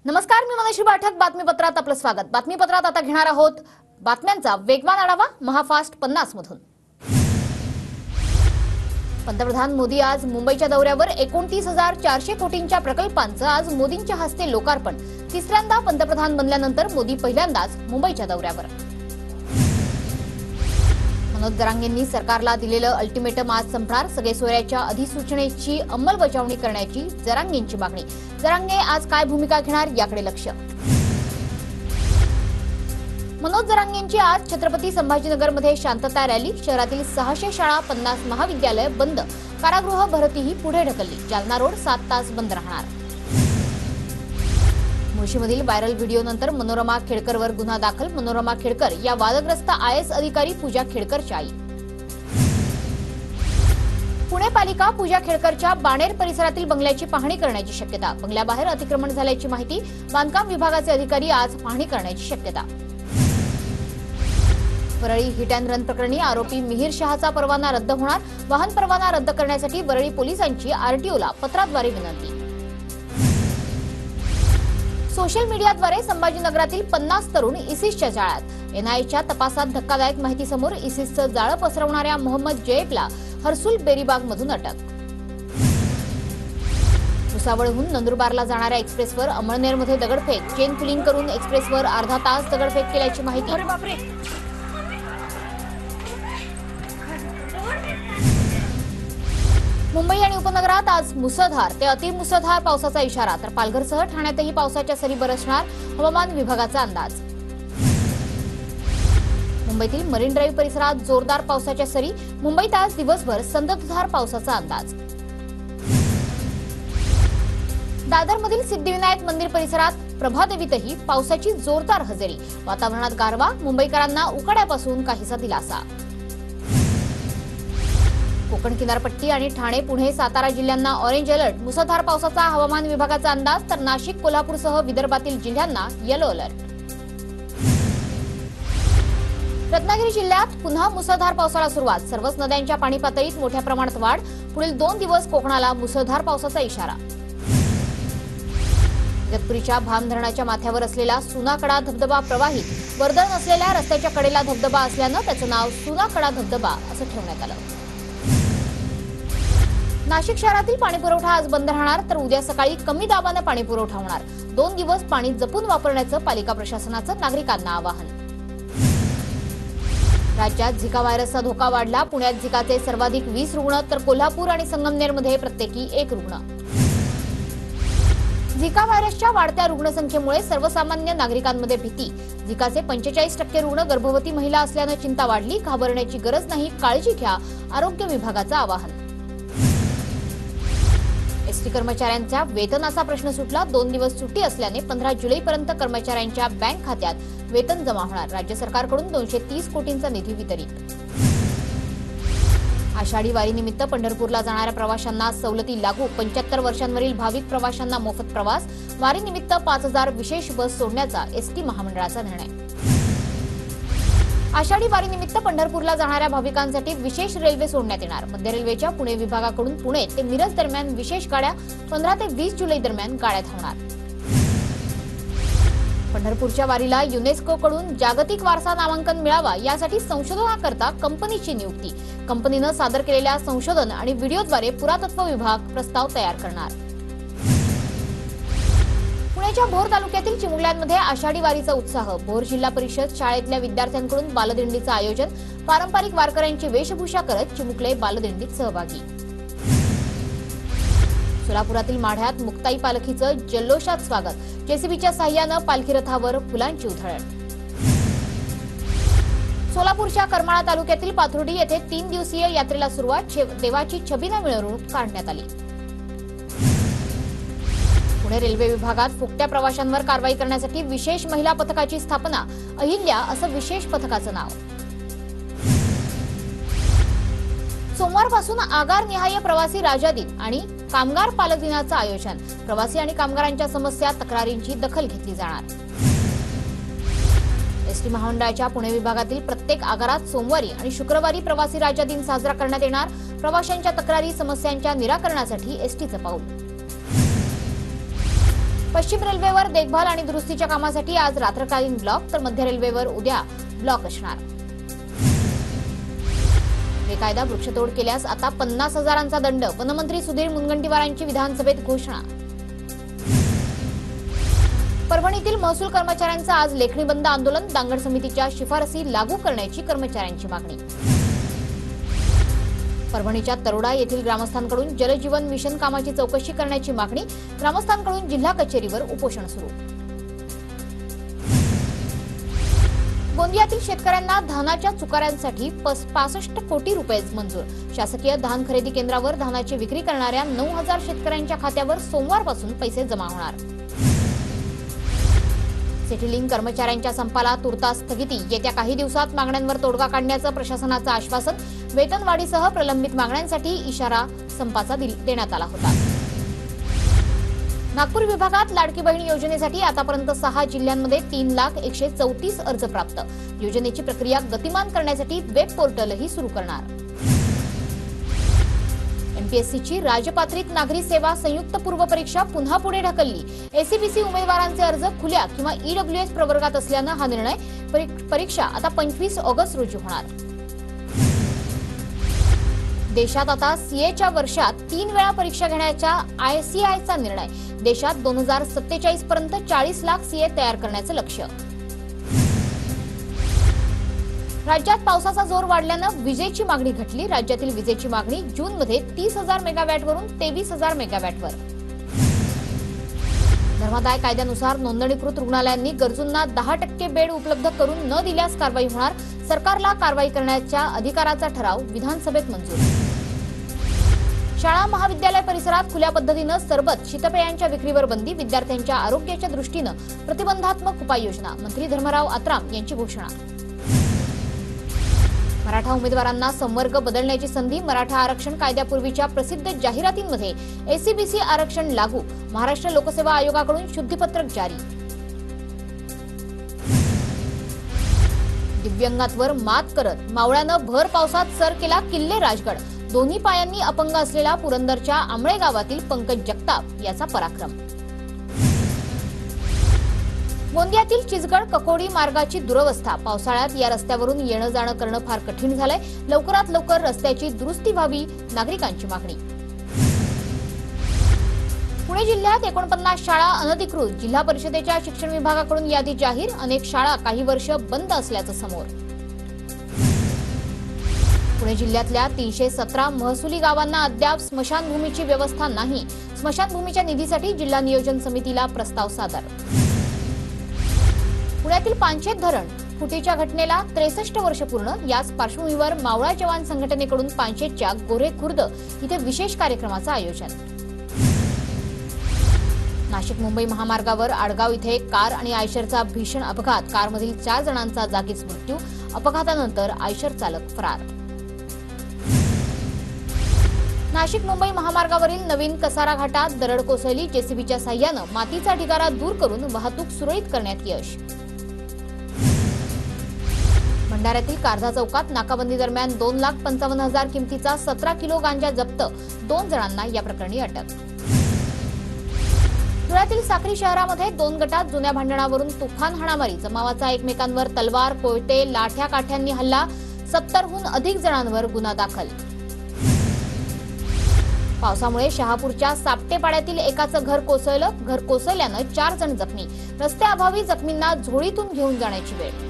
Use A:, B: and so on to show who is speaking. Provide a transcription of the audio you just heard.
A: नमस्कार, मी मनोश्री पाठक. बातमीपत्रात आपलं स्वागत. बातमीपत्रात आता घेणार आहोत बातम्यांचा वेगवान आढावा महाफास्ट 50 मधून. पंतप्रधान मोदी आज मुंबईच्या दौऱ्यावर. 29,400 कोटींच्या प्रकल्पांचं आज मोदींच्या हस्ते लोकार्पण. तिसऱ्यांदा पंतप्रधान बनल्यानंतर मोदी पहिल्यांदाच मुंबईच्या दौऱ्यावर. मनोज जरांगेंनी सरकारला दिलेलं अल्टिमेटम आज संपणार. सगळे सोयऱ्याच्या अधिसूचनेची अंमलबजावणी करण्याची जरांगेंची मागणी. जरांगे आज काय भूमिका घेणार याकडे लक्ष. मनोज जरांगेंची आज छत्रपती संभाजीनगरमध्ये शांतता रॅली. शहरातील 600 शाळा, 50 महाविद्यालय बंद. कारागृह भरतीही पुढे ढकलली. जालना रोड 7 तास बंद राहणार. मुळशीमधील व्हायरल व्हिडिओनंतर मनोरमा खेडकरवर गुन्हा दाखल. मनोरमा खेडकर या वादग्रस्त IAS अधिकारी पूजा खेडकरची आई. पुणे पालिका पूजा खेडकरच्या बाणेर परिसरातील बंगल्याची पाहणी करण्याची शक्यता. बंगल्याबाहेर अतिक्रमण झाल्याची माहिती. बांधकाम विभागाचे अधिकारी आज पाहणी करण्याची शक्यता. वरळी हिट अँड रन प्रकरणी आरोपी मिहीर शहाचा परवाना रद्द होणार. वाहन परवाना रद्द करण्यासाठी वरळी पोलिसांची RTOला पत्राद्वारे विनंती. सोशल मीडियाद्वारे संभाजीनगरातील 50 तरुण इसिसच्या जाळ्यात. NIAच्या तपासात धक्कादायक माहिती समोर. इसिसचं जाळं पसरवणाऱ्या मोहम्मद जयेबला हर्सुल बेरीबागमधून अटक. भुसावळहून नंदुरबारला जाणाऱ्या एक्सप्रेसवर अमळनेरमध्ये दगडफेक. चेन पुलिंग करून एक्सप्रेसवर अर्धा तास दगडफेक केल्याची माहिती. मुंबई आणि उपनगरात आज मुसळधार ते अतिमुसळधार पावसाचा इशारा. तर पालघरसह ठाण्यातही पावसाच्या सरी बरसणार. हवामान विभागाचा अंदाज. मुंबईतील मरीन ड्राईव्ह परिसरात जोरदार पावसाच्या सरी. मुंबईत आज दिवसभर संततधार पावसाचा अंदाज. दादरमधील सिद्धिविनायक मंदिर परिसरात प्रभादेवीतही पावसाची जोरदार हजेरी. वातावरणात गारवा. मुंबईकरांना उकाड्यापासून काहीसा दिलासा. कोकण किनारपट्टी आणि ठाणे, पुणे, सातारा जिल्ह्यांना ऑरेंज अलर्ट. मुसळधार पावसाचा हवामान विभागाचा अंदाज. तर नाशिक, कोल्हापूरसह विदर्भातील जिल्ह्यांना येलो अलर्ट. रत्नागिरी जिल्ह्यात पुन्हा मुसळधार पावसाला सुरुवात. सर्वच नद्यांच्या पाणी पातळीत मोठ्या प्रमाणात वाढ. पुढील 2 दिवस कोकणाला मुसळधार पावसाचा इशारा. इगतपुरीच्या भाम धरणाच्या माथ्यावर असलेला सुनाकडा धबधबा प्रवाहित. वर्दळ नसलेल्या रस्त्याच्या कडेला धबधबा असल्यानं त्याचं नाव सुनाकडा धबधबा असं ठेवण्यात आलं. नाशिक शहरातील पाणीपुरवठा आज बंद राहणार. तर उद्या सकाळी कमी दाबाने पाणीपुरवठा होणार. 2 दिवस पाणी जपून वापरण्याचं पालिका प्रशासनाचं नागरिकांना आवाहन. राज्यात झिका व्हायरसचा धोका वाढला. पुण्यात झिकाचे सर्वाधिक 20 रुग्ण. तर कोल्हापूर आणि संगमनेरमध्ये प्रत्येकी 1 रुग्ण. झिका व्हायरसच्या वाढत्या रुग्णसंख्येमुळे सर्वसामान्य नागरिकांमध्ये भीती. झिकाचे 45% रुग्ण गर्भवती महिला असल्यानं चिंता वाढली. घाबरण्याची गरज नाही, काळजी घ्या, आरोग्य विभागाचं आवाहन. एसटी कर्मचाऱ्यांच्या वेतनाचा प्रश्न सुटला. 2 दिवस सुट्टी असल्याने 15 जुलैपर्यंत कर्मचाऱ्यांच्या बँक खात्यात वेतन जमा होणार. राज्य सरकारकडून 230 कोटींचा निधी वितरित. आषाढी वारीनिमित्त पंढरपूरला जाणाऱ्या प्रवाशांना सवलती लागू. 75 वर्षांवरील भाविक प्रवाशांना मोफत प्रवास. वारीनिमित्त 5000 विशेष बस सोडण्याचा एसटी महामंडळाचा निर्णय. आषाढी वारीनिमित्त पंढरपूरला जाणाऱ्या भाविकांसाठी विशेष रेल्वे सोडण्यात येणार. मध्य रेल्वेच्या पुणे विभागाकडून पुणे ते मिरज दरम्यान विशेष गाड्या. 15 ते 20 जुलै दरम्यान गाड्या धावणार. पंढरपूरच्या वारीला युनेस्कोकडून जागतिक वारसा नामांकन मिळावा यासाठी संशोधनाकरता कंपनीची नियुक्ती. कंपनीनं सादर केलेल्या संशोधन आणि व्हिडिओद्वारे पुरातत्व विभाग प्रस्ताव तयार करणार. पुण्याच्या भोर तालुक्यातील चिमुकल्यांमध्ये आषाढी वारीचा उत्साह. भोर जिल्हा परिषद शाळेतल्या विद्यार्थ्यांकडून बालदिंडीचं आयोजन. पारंपरिक वारकऱ्यांची वेशभूषा करत चिमुकले बालदिंडीत सहभागी. सोलापुरातील माढ्यात मुक्ताई पालखीचं जल्लोषात स्वागत. JCBच्या साह्यानं पालखी रथावर फुलांची उधळण. सोलापूरच्या करमाळा तालुक्यातील पाथर्डी येथे 3 दिवसीय यात्रेला सुरुवात. देवाची छबिना मिरवणूक काढण्यात आली. पुणे रेल्वे विभागात फुकट्या प्रवाशांवर कारवाई करण्यासाठी विशेष महिला पथकाची स्थापना. अहिल्या असं विशेष पथकाचं नाव. सोमवारपासून आगारनिहाय प्रवासी राजा दिन आणि कामगार पालक दिनाचं आयोजन. प्रवासी आणि कामगारांच्या समस्या, तक्रारींची दखल घेतली जाणार. एसटी महामंडळाच्या पुणे विभागातील प्रत्येक आगारात सोमवारी आणि शुक्रवारी प्रवासी राजा दिन साजरा करण्यात येणार. प्रवाशांच्या तक्रारी, समस्यांच्या निराकरणासाठी एसटीचं पाऊल. पश्चिम रेल्वेवर देखभाल आणि दुरुस्तीच्या कामासाठी आज रात्रकालीन ब्लॉक तर मध्य रेल्वेवर उद्या ब्लॉक असणार. बेकायदा वृक्षतोड केल्यास आता 50,000चा दंड. वनमंत्री सुधीर मुनगंटीवारांची विधानसभेत घोषणा. परभणीतील महसूल कर्मचाऱ्यांचं आज लेखणी बंद आंदोलन. दांगड समितीच्या शिफारसी लागू करण्याची कर्मचाऱ्यांची मागणी. परभणीच्या तरोडा येथील ग्रामस्थांकडून जलजीवन मिशन कामाची चौकशी करण्याची मागणी. ग्रामस्थांकडून जिल्हा कचेरीवर उपोषण सुरू. गोंदियातील शेतकऱ्यांना धानाच्या चुकाऱ्यांसाठी 65 कोटी रुपये मंजूर. शासकीय धान खरेदी केंद्रावर धानाची विक्री करणाऱ्या 9,000 शेतकऱ्यांच्या खात्यावर सोमवारपासून पैसे जमा होणार. सेटिलिंग कर्मचाऱ्यांच्या संपाला तुर्तास स्थगिती. येत्या काही दिवसात मागण्यांवर तोडगा काढण्याचं प्रशासनाचं आश्वासन. वेतनवाढीसह प्रलंबित मागण्यांसाठी इशारा संपाचा देण्यात आला होता. नागपूर विभागात लाडकी बहीण योजनेसाठी आतापर्यंत 6 जिल्ह्यांमध्ये 3,01,34 अर्ज प्राप्त. योजनेची प्रक्रिया गतिमान करण्यासाठी वेब पोर्टलही सुरू करणार. एमपीएससीची राजपात्रित नागरी सेवा संयुक्त पूर्व परीक्षा पुन्हा पुढे ढकलली. एसीबीसी उमेदवारांचे अर्ज खुल्या किंवा ईडब्ल्यूएस प्रवर्गात असल्यानं हा निर्णय. परीक्षा आता 25 ऑगस्ट रोजी होणार. देशात आता सीएच्या वर्षात 3 वेळा परीक्षा घेण्याच्या आयसीआयचा निर्णय. देशात 2047 पर्यंत 40 लाख सीए तयार करण्याचं लक्ष्य. राज्यात पावसाचा जोर वाढल्यानं विजेची मागणी घटली. राज्यातील विजेची मागणी जूनमध्ये 30,000 मेगावॅटवरून 23,000 मेगावॅटवर. धर्मादाय कायद्यानुसार नोंदणीकृत रुग्णालयांनी गरजूंना 10% बेड उपलब्ध करून न दिल्यास कारवाई होणार. सरकारला कारवाई करण्याच्या अधिकाराचा ठराव विधानसभेत मंजूर. शाळा महाविद्यालय परिसरात खुल्या पद्धतीनं सरबत शीतपेयांच्या विक्रीवर बंदी. विद्यार्थ्यांच्या आरोग्याच्या दृष्टीनं प्रतिबंधात्मक उपाययोजना. मंत्री धर्मराव आत्राम यांची घोषणा. मराठा उमेदवारांना संवर्ग बदलण्याची संधी. मराठा आरक्षण कायद्यापूर्वीच्या प्रसिद्ध जाहिरातींमध्ये एसीबीसी आरक्षण लागू. महाराष्ट्र लोकसेवा आयोगाकडून शुद्धीपत्रक जारी. दिव्यांगांवर मात करत मावळ्यानं भर पावसात सर केला किल्ले राजगड. दोन्ही पायांनी अपंग असलेला पुरंदरच्या आंबळे गावातील पंकज जगताप याचा पराक्रम. गोंदियातील चिचगड ककोडी मार्गाची दुरवस्था. पावसाळ्यात या रस्त्यावरून येणं जाणं करणं फार कठीण झालंय. लवकरात लवकर रस्त्याची दुरुस्ती व्हावी, नागरिकांची मागणी. पुणे जिल्ह्यात 49 शाळा अनधिकृत. जिल्हा परिषदेच्या शिक्षण विभागाकडून यादी जाहीर. अनेक शाळा काही वर्ष बंद असल्याचं समोर. पुणे जिल्ह्यातल्या 317 महसुली गावांना अद्याप स्मशानभूमीची व्यवस्था नाही. स्मशानभूमीच्या निधीसाठी जिल्हा नियोजन समितीला प्रस्ताव सादर. पुण्यातील पानशेत धरण फुटीच्या घटनेला 63 वर्ष पूर्ण. याच पार्श्वभूमीवर मावळा जवान संघटनेकडून पानशेतच्या गोरे खुर्द इथे विशेष कार्यक्रमाचं आयोजन. नाशिक मुंबई महामार्गावर आडगाव इथे कार आणि आयशरचा भीषण अपघात. कारमधील 4 जणांचा जागीच मृत्यू. अपघातानंतर आयशर चालक फरार. नाशिक मुंबई महामार्गावरील नवीन कसारा घाटात दरड कोसळली. जेसीबीच्या साह्यानं मातीचा ढिगारा दूर करून वाहतूक सुरळीत करण्यात यश. भंडाऱ्यातील कारधा चौकात नाकाबंदी दरम्यान 2,55,000 किमतीचा 17 किलो गांजा जप्त. 2 जणांना या प्रकरणी अटक. धुळ्यातील साक्री शहरामध्ये 2 गटात जुन्या भांडणावरून तुफान हाणामारी. जमावाचा एकमेकांवर तलवार, कोयते, लाठ्या काठ्यांनी हल्ला. 70हून अधिक जणांवर गुन्हा दाखल. पावसामुळे शहापूरच्या सापटेपाड्यातील एकाचं घर कोसळलं. घर कोसळल्यानं 4 जण जखमी. रस्त्याअभावी जखमींना झोळीतून घेऊन जाण्याची वेळ.